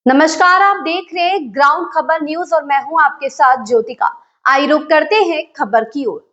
नमस्कार, आप देख रहे हैं ग्राउंड खबर न्यूज और मैं हूं आपके साथ ज्योतिका। आइए रुक करते हैं खबर की ओर।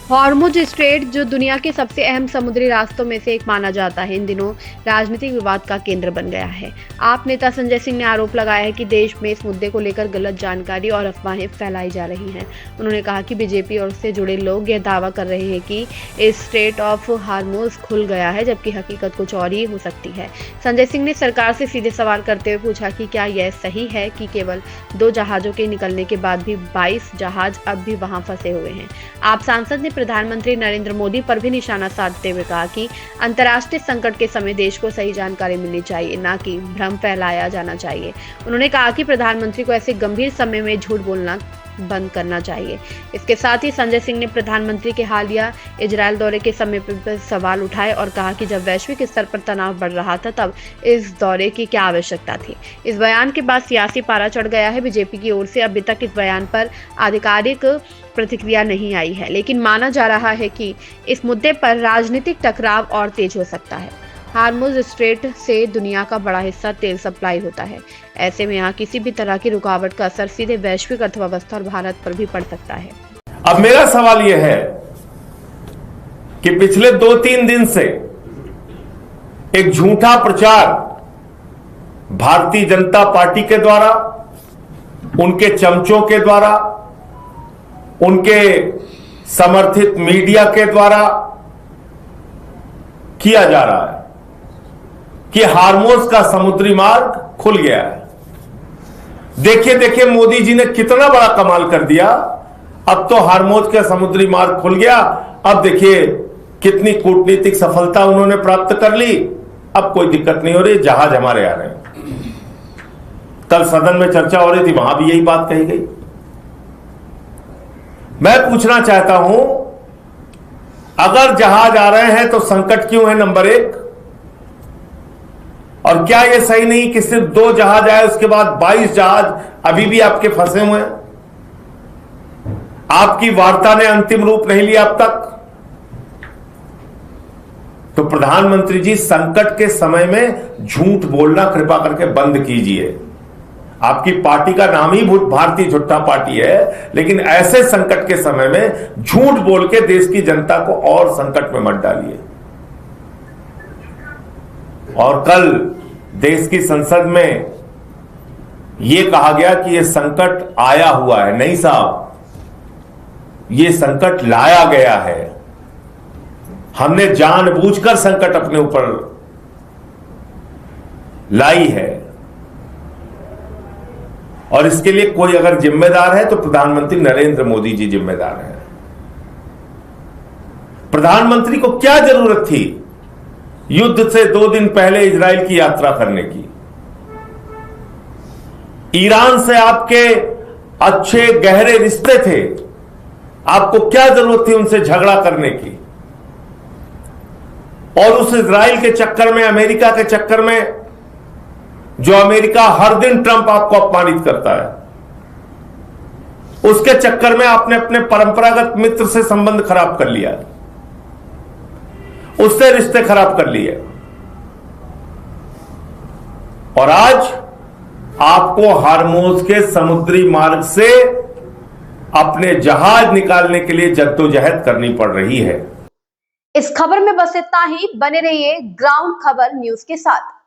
हॉर्मुज स्ट्रेट, जो दुनिया के सबसे अहम समुद्री रास्तों में से एक माना जाता है, इन दिनों राजनीतिक विवाद का केंद्र बन गया है। आप नेता संजय सिंह ने आरोप लगाया है कि देश में इस मुद्दे को लेकर गलत जानकारी और अफवाहें फैलाई जा रही हैं। उन्होंने कहा कि बीजेपी और उससे जुड़े लोग यह दावा कर रहे हैं कि इस स्ट्रेट ऑफ हॉर्मुज खुल गया है, जबकि हकीकत कुछ और ही हो सकती है। संजय सिंह ने सरकार से सीधे सवाल करते हुए पूछा कि क्या यह सही है कि केवल 2 जहाजों के निकलने के बाद भी 22 जहाज अब भी वहां फंसे हुए हैं। आप सांसद ने प्रधानमंत्री नरेंद्र मोदी पर भी निशाना साधते हुए कहा कि अंतर्राष्ट्रीय संकट के समय देश को सही जानकारी मिलनी चाहिए, न कि भ्रम फैलाया जाना चाहिए। उन्होंने कहा कि प्रधानमंत्री को ऐसे गंभीर समय में झूठ बोलना बंद करना चाहिए। इसके साथ ही संजय सिंह ने प्रधानमंत्री के हालिया इजरायल दौरे के समय पर सवाल उठाए और कहा कि जब वैश्विक स्तर पर तनाव बढ़ रहा था तब इस दौरे की क्या आवश्यकता थी। इस बयान के बाद सियासी पारा चढ़ गया है। बीजेपी की ओर से अभी तक इस बयान पर आधिकारिक प्रतिक्रिया नहीं आई है, लेकिन माना जा रहा है कि इस मुद्दे पर राजनीतिक टकराव और तेज हो सकता है। हॉर्मुज स्ट्रेट से दुनिया का बड़ा हिस्सा तेल सप्लाई होता है। ऐसे में यहाँ किसी भी तरह की रुकावट का असर सीधे वैश्विक अर्थव्यवस्था और भारत पर भी पड़ सकता है। अब मेरा सवाल यह है कि पिछले 2-3 दिन से एक झूठा प्रचार भारतीय जनता पार्टी के द्वारा, उनके चमचों के द्वारा, उनके समर्थित मीडिया के द्वारा किया जा रहा है कि हॉर्मुज का समुद्री मार्ग खुल गया है। देखिए मोदी जी ने कितना बड़ा कमाल कर दिया। अब तो हॉर्मुज का समुद्री मार्ग खुल गया। अब देखिए कितनी कूटनीतिक सफलता उन्होंने प्राप्त कर ली। अब कोई दिक्कत नहीं हो रही, जहाज हमारे आ रहे हैं। कल सदन में चर्चा हो रही थी, वहां भी यही बात कही गई। मैं पूछना चाहता हूं, अगर जहाज आ रहे हैं तो संकट क्यों है, नंबर 1। और क्या यह सही नहीं कि सिर्फ 2 जहाज आए, उसके बाद 22 जहाज अभी भी आपके फंसे हुए हैं? आपकी वार्ता ने अंतिम रूप नहीं लिया अब तक। तो प्रधानमंत्री जी, संकट के समय में झूठ बोलना कृपा करके बंद कीजिए। आपकी पार्टी का नाम ही भारतीय झूठा पार्टी है, लेकिन ऐसे संकट के समय में झूठ बोल के देश की जनता को और संकट में मत डालिए। और कल देश की संसद में यह कहा गया कि यह संकट आया हुआ है। नहीं साहब, यह संकट लाया गया है। हमने जानबूझकर संकट अपने ऊपर लाई है, और इसके लिए कोई अगर जिम्मेदार है तो प्रधानमंत्री नरेंद्र मोदी जी जिम्मेदार हैं। प्रधानमंत्री को क्या जरूरत थी युद्ध से 2 दिन पहले इजराइल की यात्रा करने की? ईरान से आपके अच्छे गहरे रिश्ते थे, आपको क्या जरूरत थी उनसे झगड़ा करने की? और उस इजराइल के चक्कर में, अमेरिका के चक्कर में, जो अमेरिका हर दिन ट्रंप आपको अपमानित करता है, उसके चक्कर में आपने अपने परंपरागत मित्र से संबंध खराब कर लिया, उससे रिश्ते खराब कर लिए, और आज आपको हॉर्मुज के समुद्री मार्ग से अपने जहाज निकालने के लिए जद्दोजहद करनी पड़ रही है। इस खबर में बस इतना ही। बने रहिए ग्राउंड खबर न्यूज के साथ।